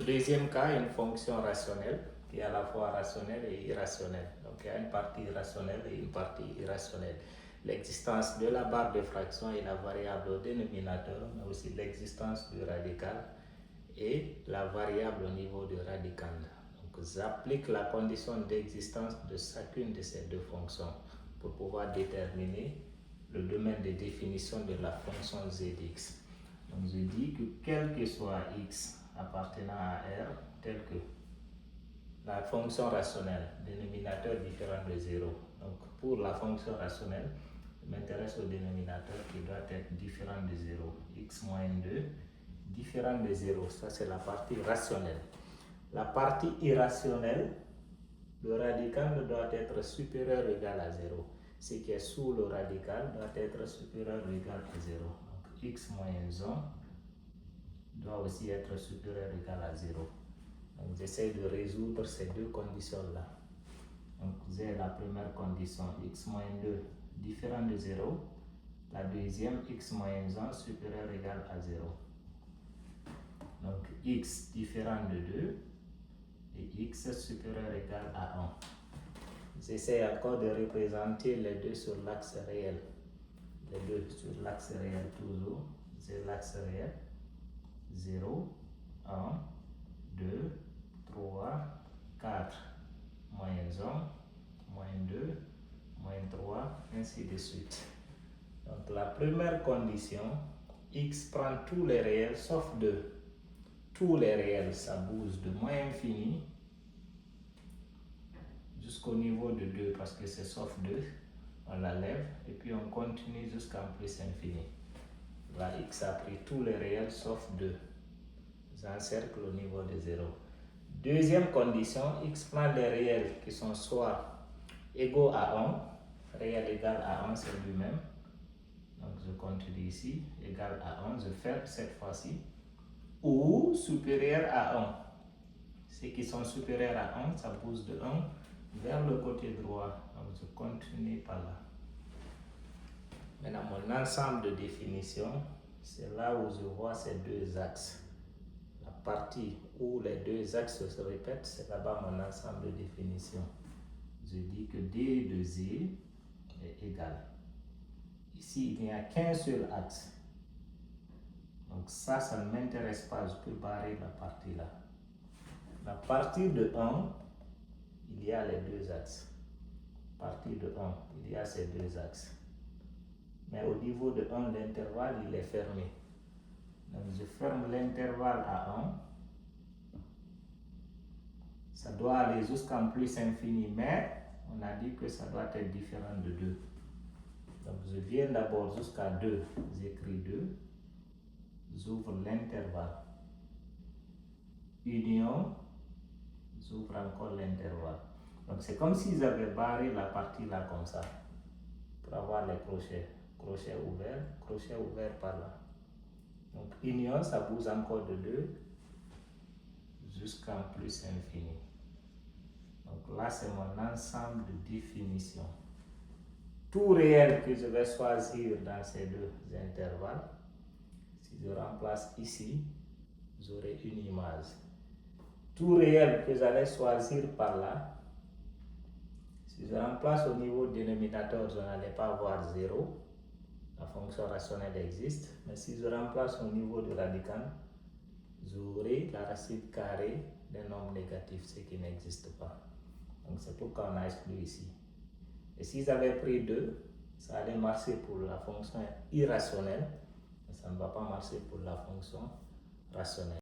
deuxième cas, une fonction rationnelle qui est à la fois rationnelle et irrationnelle. Donc il y a une partie rationnelle et une partie irrationnelle. L'existence de la barre de fraction et la variable au dénominateur, mais aussi l'existence du radical et la variable au niveau du radicand. Donc j'applique la condition d'existence de chacune de ces deux fonctions pour pouvoir déterminer le domaine de définition de la fonction zx. Donc je dis que quel que soit x appartenant à R, tel que la fonction rationnelle, dénominateur différent de 0. Donc pour la fonction rationnelle, je m'intéresse au dénominateur qui doit être différent de 0. X moins 2, différent de 0. Ça c'est la partie rationnelle. La partie irrationnelle, le radical doit être supérieur ou égal à 0. Ce qui est sous le radical doit être supérieur ou égal à 0. Donc x moins 1 doit aussi être supérieur ou égal à 0. Donc j'essaie de résoudre ces deux conditions-là. Donc j'ai la première condition, x moins 2 différent de 0. La deuxième, x moins 1 supérieur ou égal à 0. Donc x différent de 2 et x supérieur ou égal à 1. J'essaie encore de représenter les deux sur l'axe réel. Les deux sur l'axe réel toujours. C'est l'axe réel. 0, 1, 2, 3, 4, moins 1, moins 2, moins 3, ainsi de suite. Donc la première condition, x prend tous les réels sauf 2. Tous les réels, ça bouge de moins infini jusqu'au niveau de 2 parce que c'est sauf 2. On la lève et puis on continue jusqu'en plus infini. Là, x a pris tous les réels sauf 2. J'encercle au niveau de 0. Deuxième condition, x prend les réels qui sont soit égaux à 1, réel égal à 1 c'est lui-même. Donc je continue ici, égal à 1, je ferme cette fois-ci. Ou supérieur à 1. Ceux qui sont supérieurs à 1, ça bouge de 1 vers le côté droit. Donc je continue par là. Maintenant, mon ensemble de définition, c'est là où je vois ces deux axes. La partie où les deux axes se répètent, c'est là-bas mon ensemble de définition. Je dis que d de z est égal. Ici, il n'y a qu'un seul axe. Donc ça ne m'intéresse pas, je peux barrer la partie là. À partir de 1, il y a les deux axes. À partir de 1, il y a ces deux axes. Mais au niveau de 1, l'intervalle, il est fermé. Donc je ferme l'intervalle à 1. Ça doit aller jusqu'en plus infini, mais on a dit que ça doit être différent de 2. Donc je viens d'abord jusqu'à 2, j'écris 2. J'ouvre l'intervalle. Union, j'ouvre encore l'intervalle. Donc c'est comme si j'avais barré la partie là comme ça. Pour avoir les crochets. Crochet ouvert par là. Donc union, ça bouge encore de 2 jusqu'en plus infini. Donc là, c'est mon ensemble de définitions. Tout réel que je vais choisir dans ces deux intervalles, si je remplace ici, j'aurai une image. Tout réel que j'allais choisir par là, si je remplace au niveau dénominateur, je n'allais pas avoir 0. La fonction rationnelle existe. Mais si je remplace au niveau du radical, j'aurai la racine carrée d'un nombre négatif, ce qui n'existe pas. Donc c'est pourquoi on a exclu ici. Et si j'avais pris 2, ça allait marcher pour la fonction irrationnelle, mais ça ne va pas marcher pour la fonction rationnelle.